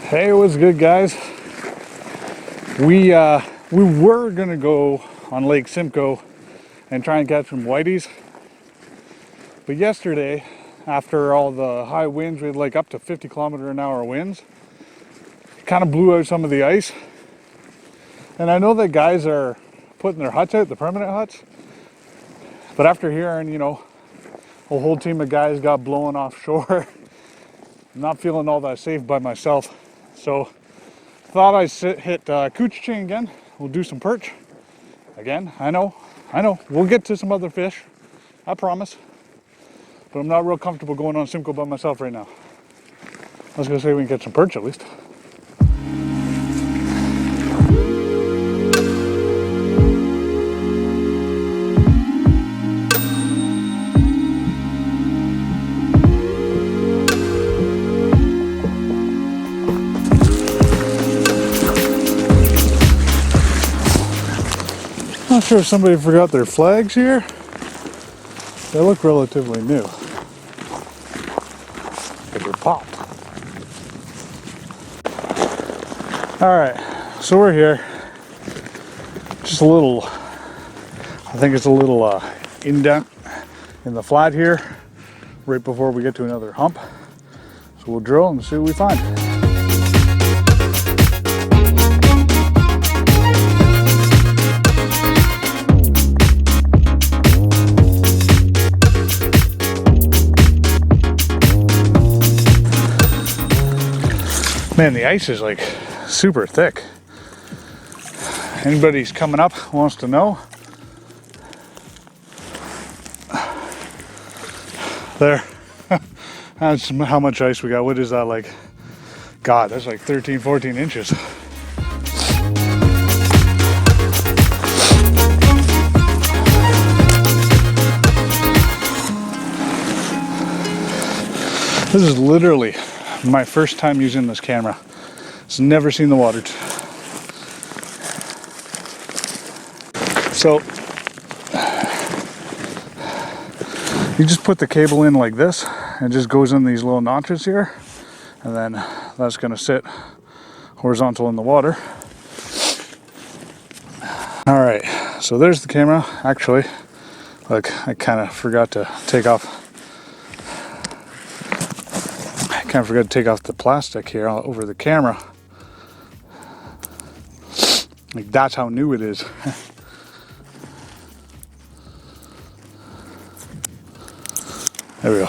Hey, what's good, guys? We were gonna go on Lake Simcoe and try and catch some whiteys, but yesterday, after all the high winds, we had like up to 50-kilometer-an-hour winds. It kind of blew out some of the ice, and I know that guys are putting their huts out, the permanent huts. But after hearing, a whole team of guys got blown offshore, I'm not feeling all that safe by myself. So thought I'd hit Couchiching again. We'll do some perch again. I know. We'll get to some other fish, I promise. But I'm not real comfortable going on Simcoe by myself right now. I was gonna say we can catch some perch at least. Not sure if somebody forgot their flags here. They look relatively new, but they're popped. All right, so we're here. Just a little, I think it's a little indent in the flat here, right before we get to another hump. So we'll drill and see what we find. Man, the ice is like super thick. Anybody's coming up wants to know. There. That's how much ice we got. What is that like? God, that's like 13, 14 inches. This is literally my first time using this camera. It's never seen the water. So you just put the cable in like this, and it just goes in these little notches here, and then that's going to sit horizontal in the water. All right, so there's the camera. Actually, look, I kind of forgot to take off. The plastic here over the camera. Like, that's how new it is. There we go.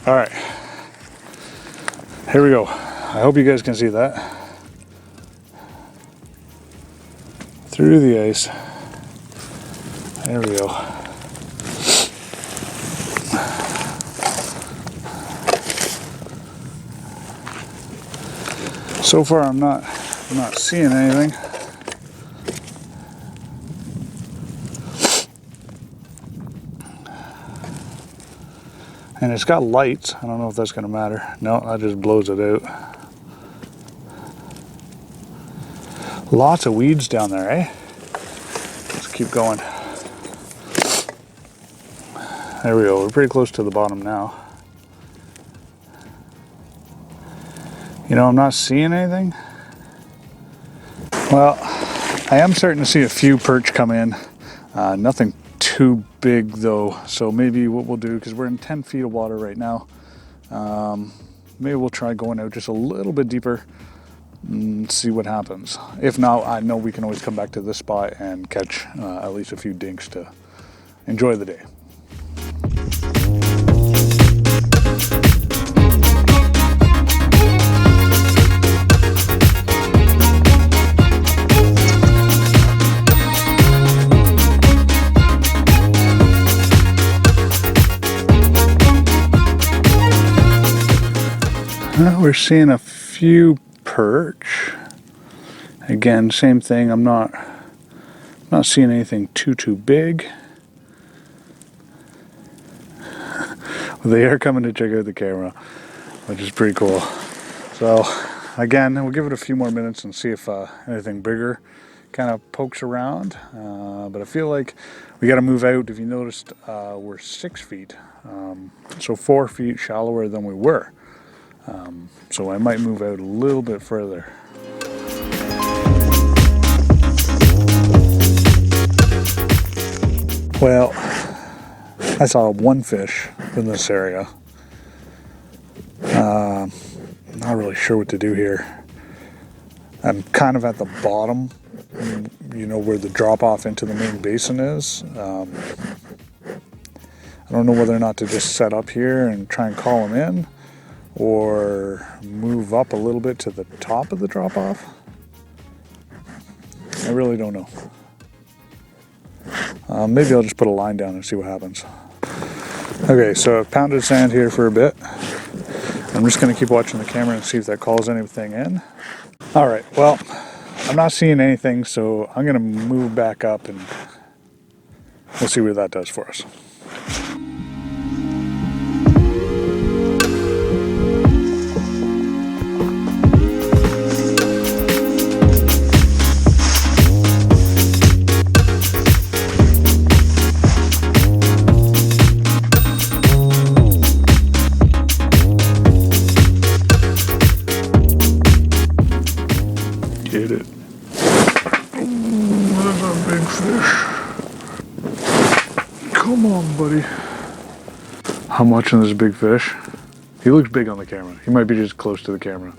All right, here we go. I hope you guys can see that. Through the ice. There we go. So far, I'm not seeing anything. And it's got lights. I don't know if that's going to matter. No, that just blows it out. Lots of weeds down there, eh? Let's keep going. There we go. We're pretty close to the bottom now. I'm not seeing anything. Well, I am starting to see a few perch come in. Nothing too big though. So maybe what we'll do, because we're in 10 feet of water right now, maybe we'll try going out just a little bit deeper and see what happens. If not, I know we can always come back to this spot and catch at least a few dinks to enjoy the day. We're seeing a few perch. Again, same thing. I'm not seeing anything too big. They are coming to check out the camera, which is pretty cool. So again, we'll give it a few more minutes and see if anything bigger kind of pokes around. But I feel like we got to move out. If you noticed, we're 6 feet, so 4 feet shallower than we were. So I might move out a little bit further. Well, I saw one fish in this area. Not really sure what to do here. I'm kind of at the bottom, you know, where the drop off into the main basin is. I don't know whether or not to just set up here and try and call them in, or move up a little bit to the top of the drop off. I really don't know. Maybe I'll just put a line down and see what happens. Okay, so I've pounded sand here for a bit. I'm just going to keep watching the camera and see if that calls anything in. All right, well, I'm not seeing anything, so I'm going to move back up and we'll see what that does for us. Get it. Oh, there's a big fish. Come on, buddy. I'm watching this big fish. He looks big on the camera. He might be just close to the camera.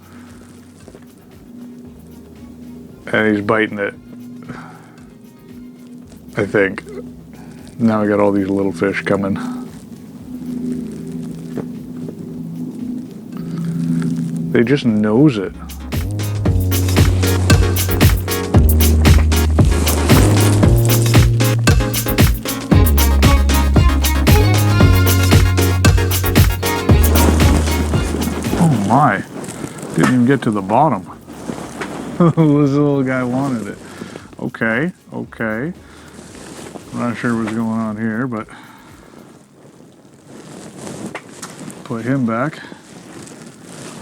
And he's biting it, I think. Now I got all these little fish coming. They just nose it. My, didn't even get to the bottom. This little guy wanted it. Okay. I'm not sure what's going on here, but put him back.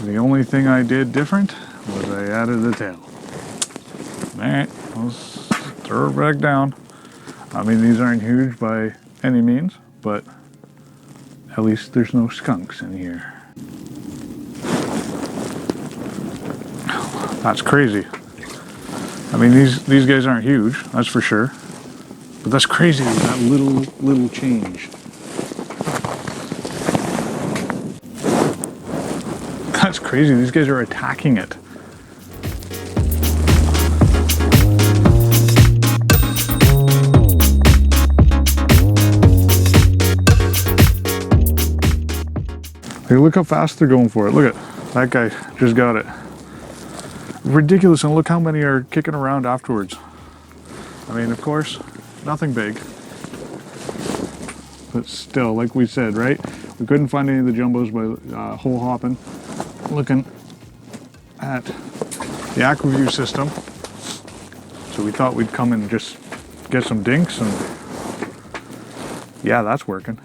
The only thing I did different was I added the tail. Alright, let's throw it back down. I mean, these aren't huge by any means, but at least there's no skunks in here. That's crazy. I mean, these guys aren't huge, that's for sure. But that's crazy, that little change. That's crazy, these guys are attacking it. Hey, look how fast they're going for it. Look at that guy, just got it. Ridiculous, and look how many are kicking around afterwards. I mean, of course, nothing big, but still, like we said, right? We couldn't find any of the jumbos by hole hopping, looking at the Aqua-Vu system. So we thought we'd come and just get some dinks, and yeah, that's working.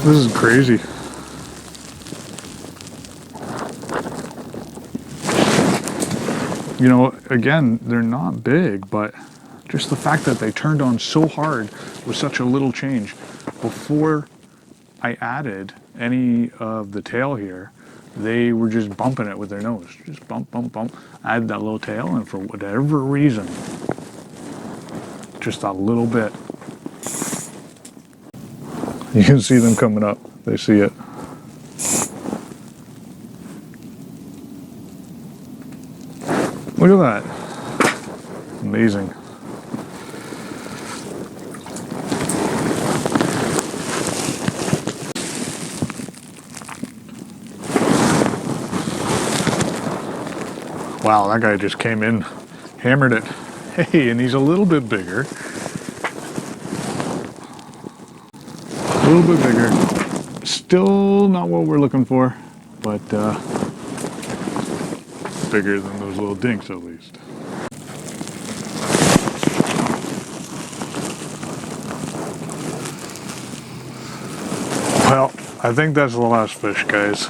This is crazy. You know, again, they're not big, but just the fact that they turned on so hard with such a little change. Before I added any of the tail here, they were just bumping it with their nose. Just bump, bump, bump. I added that little tail, and for whatever reason, just a little bit. You can see them coming up. They see it. Look at that. Amazing. Wow, that guy just came in, hammered it. Hey, and he's a little bit bigger. A little bit bigger. Still not what we're looking for, but bigger than those little dinks at least. Well, I think that's the last fish, guys.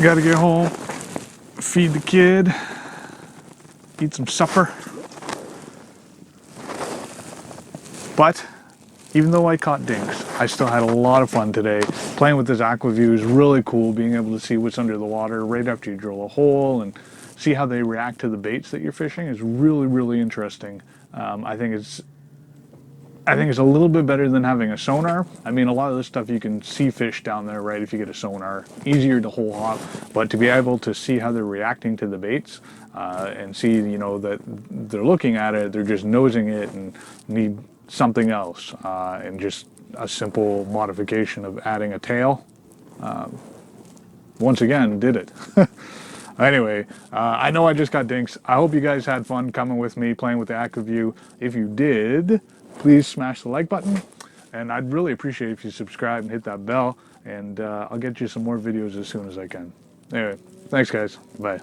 Gotta get home, feed the kid, eat some supper. But even though I caught dinks, I still had a lot of fun today. Playing with this Aqua-Vu is really cool, being able to see what's under the water right after you drill a hole and see how they react to the baits that you're fishing is really, really interesting. I think it's a little bit better than having a sonar. I mean, a lot of this stuff you can see fish down there, right, if you get a sonar. Easier to hole hop, but to be able to see how they're reacting to the baits and see, you know, that they're looking at it, they're just nosing it and need something else. And just a simple modification of adding a tail, once again, did it. Anyway, I know I just got dinks. I hope you guys had fun coming with me, playing with the Aqua-Vu. If you did, please smash the like button. And I'd really appreciate if you subscribe and hit that bell. And I'll get you some more videos as soon as I can. Anyway, thanks guys. Bye.